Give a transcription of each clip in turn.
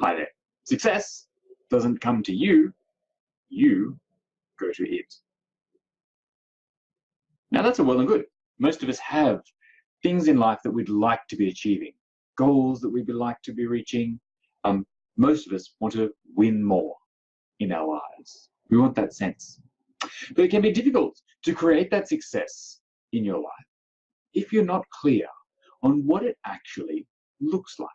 Hi there. Success doesn't come to you, you go to it. Now that's all well and good. Most of us have things in life that we'd like to be achieving, goals that we'd like to be reaching. Most of us want to win more in our lives. We want that sense. But it can be difficult to create that success in your life if you're not clear on what it actually looks like,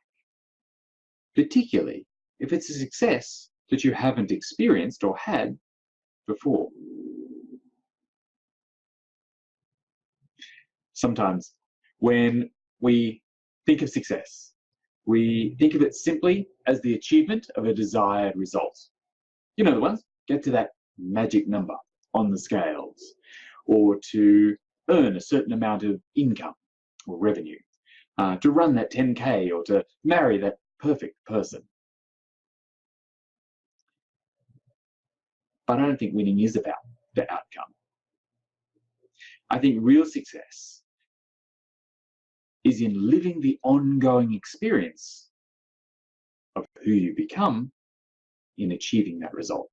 particularly if it's a success that you haven't experienced or had before. Sometimes when we think of success, we think of it simply as the achievement of a desired result. You know the ones, get to that magic number on the scales, or to earn a certain amount of income or revenue, to run that 10K, or to marry that perfect person. But I don't think winning is about the outcome. I think real success is in living the ongoing experience of who you become in achieving that result.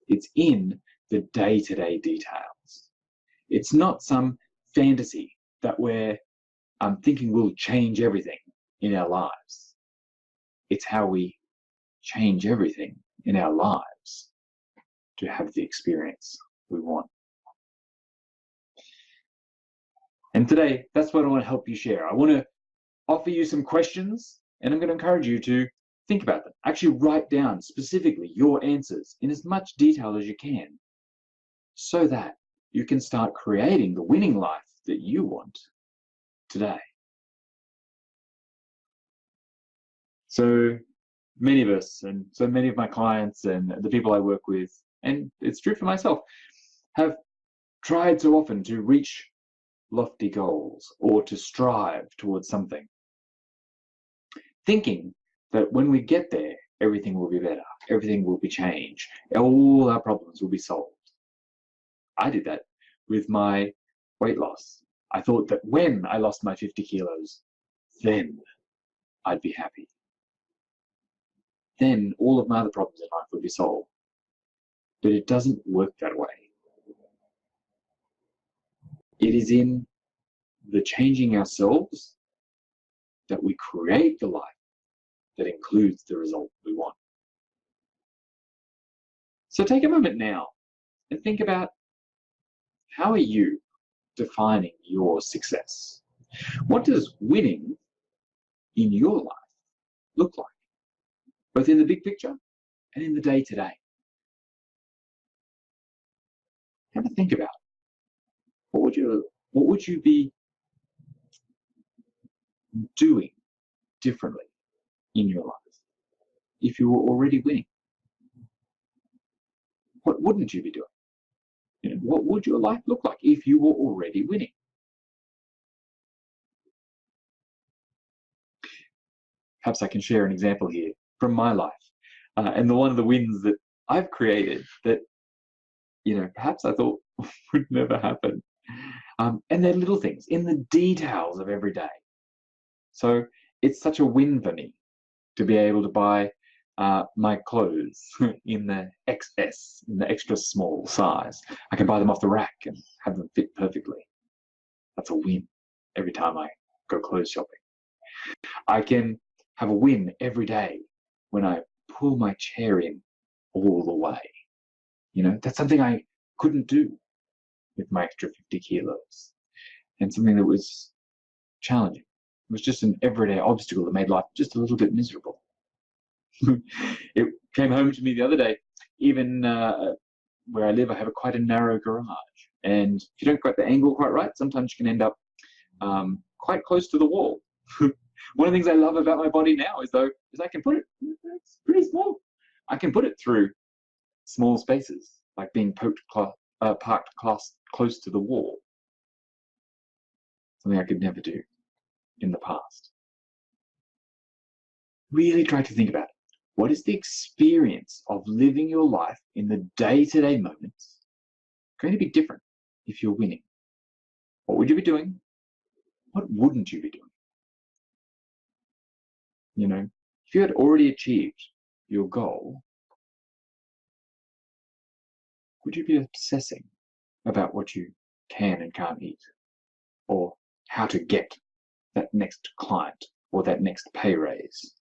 It's in the day-to-day details. It's not some fantasy that we're thinking will change everything in our lives. It's how we change everything in our lives to have the experience we want. And today, that's what I want to help you share. I want to offer you some questions, and I'm going to encourage you to think about them. Actually write down specifically your answers in as much detail as you can, so that you can start creating the winning life that you want today. So many of us, and so many of my clients and the people I work with, and it's true for myself, have tried so often to reach lofty goals or to strive towards something, thinking that when we get there, everything will be better, everything will be changed, all our problems will be solved. I did that with my weight loss. I thought that when I lost my 50 kilos, then I'd be happy. Then all of my other problems in life would be solved. But it doesn't work that way. It is in the changing ourselves that we create the life that includes the result we want. So take a moment now and think about, how are you defining your success? What does winning in your life look like, both in the big picture and in the day-to-day? Have a think about what would you be doing differently in your life if you were already winning? What wouldn't you be doing? You know, what would your life look like if you were already winning? Perhaps I can share an example here from my life, and one of the wins that I've created that, you know, perhaps I thought would never happen. And they're little things in the details of every day. So it's such a win for me to be able to buy my clothes in the XS, in the extra small size. I can buy them off the rack and have them fit perfectly. That's a win every time I go clothes shopping. I can have a win every day when I pull my chair in all the way. You know, that's something I couldn't do with my extra 50 kilos, and something that was challenging. It was just an everyday obstacle that made life just a little bit miserable. It came home to me the other day. Even where I live, I have quite a narrow garage, and if you don't get the angle quite right, sometimes you can end up quite close to the wall. One of the things I love about my body now is I can put it, it's pretty small. I can put it through small spaces, like being parked close to the wall. Something I could never do in the past. Really try to think about it. What is the experience of living your life in the day-to-day moments going to be different if you're winning? What would you be doing? What wouldn't you be doing? You know, if you had already achieved your goal, would you be obsessing about what you can and can't eat, or how to get that next client or that next pay raise?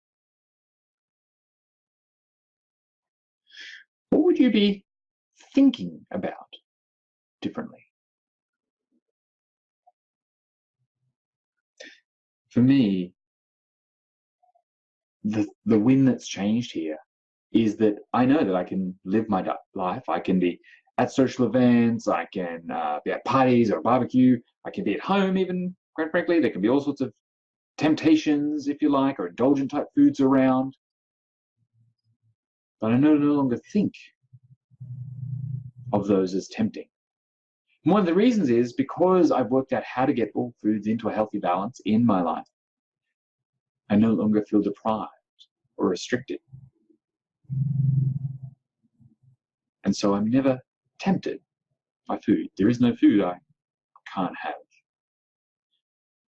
What would you be thinking about differently? For me, the win that's changed here is that I know that I can live my life. I can be at social events, I can be at parties or a barbecue, I can be at home even, quite frankly. There can be all sorts of temptations, if you like, or indulgent type foods around. But I no longer think of those as tempting. And one of the reasons is because I've worked out how to get all foods into a healthy balance in my life. I no longer feel deprived or restricted. And so I'm never tempted by food. There is no food I can't have.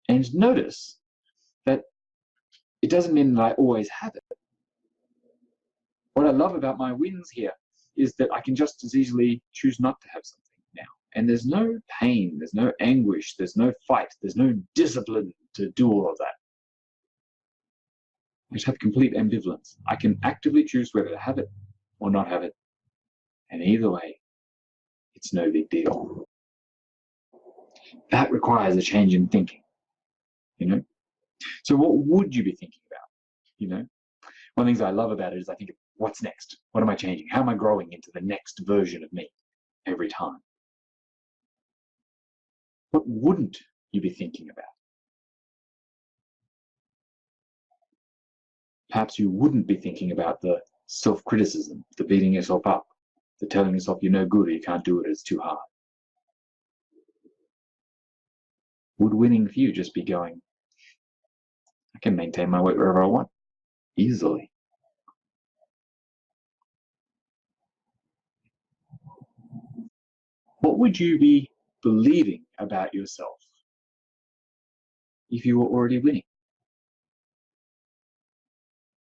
And notice that it doesn't mean that I always have it. What I love about my wins here is that I can just as easily choose not to have something now. And there's no pain, there's no anguish, there's no fight, there's no discipline to do all of that. I just have complete ambivalence. I can actively choose whether to have it or not have it. And either way, it's no big deal. That requires a change in thinking, you know? So what would you be thinking about, you know? One of the things I love about it is I think, what's next? What am I changing? How am I growing into the next version of me every time? What wouldn't you be thinking about? Perhaps you wouldn't be thinking about the self-criticism, the beating yourself up, the telling yourself you're no good or you can't do it, it's too hard. Would winning for you just be going, I can maintain my weight wherever I want, easily? What would you be believing about yourself if you were already winning?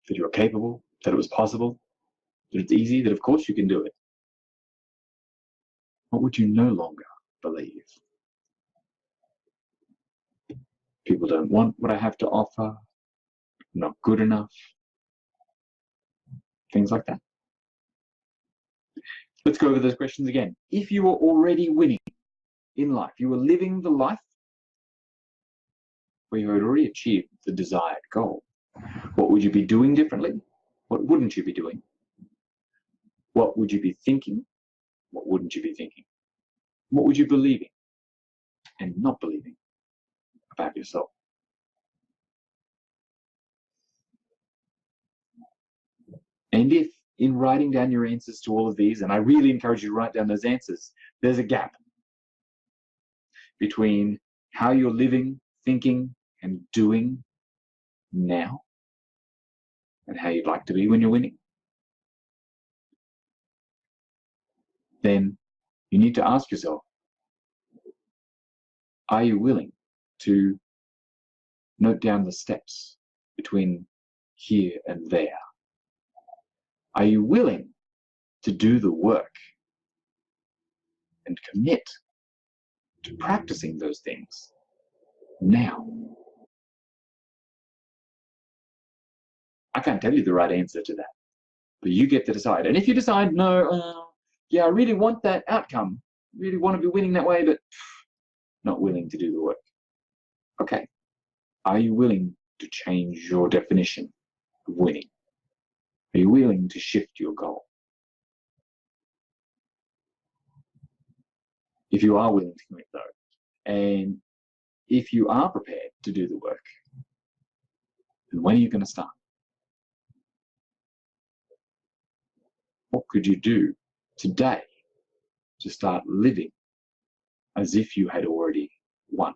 That you were capable, that it was possible, that it's easy, that of course you can do it. What would you no longer believe? People don't want what I have to offer, not good enough, things like that. Let's go over those questions again. If you were already winning in life, you were living the life where you had already achieved the desired goal, what would you be doing differently? What wouldn't you be doing? What would you be thinking? What wouldn't you be thinking? What would you be believing and not believing about yourself? And if in writing down your answers to all of these, and I really encourage you to write down those answers, there's a gap between how you're living, thinking, and doing now and how you'd like to be when you're winning, then you need to ask yourself, are you willing to note down the steps between here and there? Are you willing to do the work and commit to practicing those things now? I can't tell you the right answer to that, but you get to decide. And if you decide, no, yeah, I really want that outcome, really want to be winning that way, but not willing to do the work. Okay, are you willing to change your definition of winning? Are you willing to shift your goal? If you are willing to commit though, and if you are prepared to do the work, then when are you going to start? What could you do today to start living as if you had already won?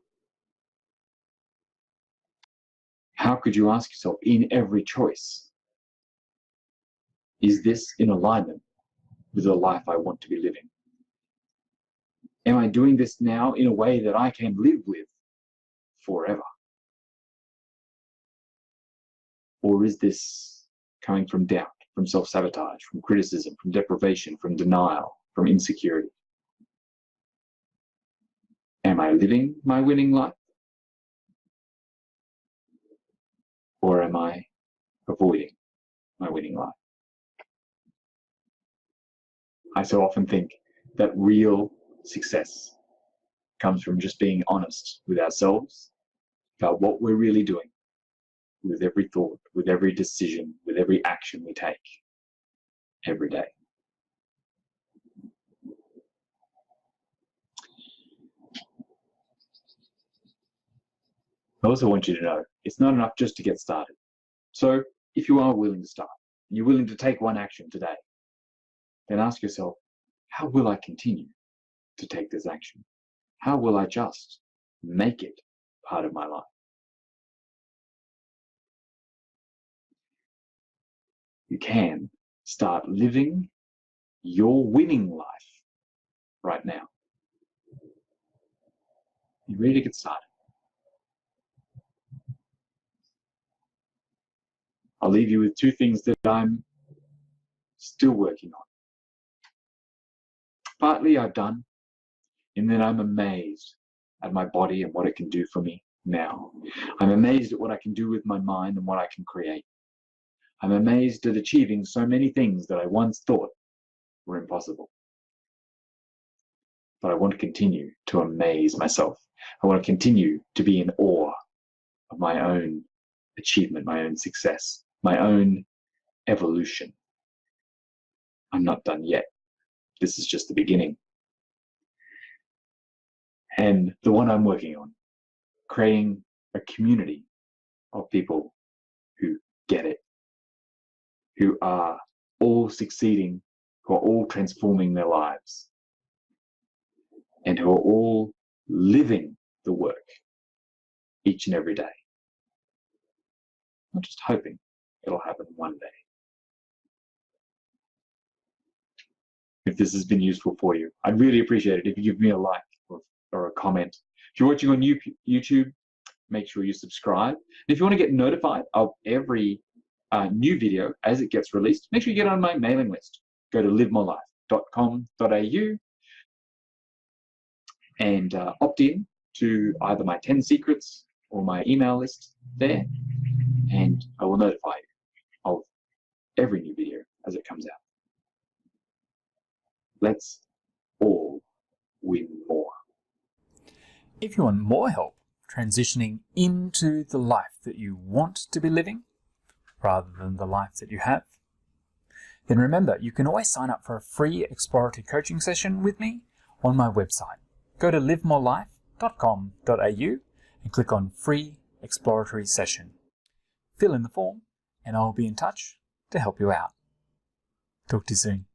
How could you ask yourself in every choice, is this in alignment with the life I want to be living? Am I doing this now in a way that I can live with forever? Or is this coming from doubt, from self-sabotage, from criticism, from deprivation, from denial, from insecurity? Am I living my winning life? Or am I avoiding my winning life? I so often think that real success comes from just being honest with ourselves about what we're really doing with every thought, with every decision, with every action we take every day. I also want you to know it's not enough just to get started. So if you are willing to start, and you're willing to take one action today, then ask yourself, how will I continue to take this action? How will I just make it part of my life? You can start living your winning life right now. You ready to get started? I'll leave you with two things that I'm still working on. Partly I've done, and then I'm amazed at my body and what it can do for me now. I'm amazed at what I can do with my mind and what I can create. I'm amazed at achieving so many things that I once thought were impossible. But I want to continue to amaze myself. I want to continue to be in awe of my own achievement, my own success, my own evolution. I'm not done yet. This is just the beginning. And the one I'm working on, creating a community of people who get it, who are all succeeding, who are all transforming their lives, and who are all living the work each and every day. Not just hoping it'll happen one day. If this has been useful for you, I'd really appreciate it if you give me a like or a comment. If you're watching on YouTube, make sure you subscribe. And if you want to get notified of every new video as it gets released, make sure you get on my mailing list. Go to livemorelife.com.au and opt in to either my 10 secrets or my email list there, and I will notify you of every new video as it comes out. Let's all win more. If you want more help transitioning into the life that you want to be living, rather than the life that you have, then remember you can always sign up for a free exploratory coaching session with me on my website. Go to livemorelife.com.au and click on free exploratory session. Fill in the form and I'll be in touch to help you out. Talk to you soon.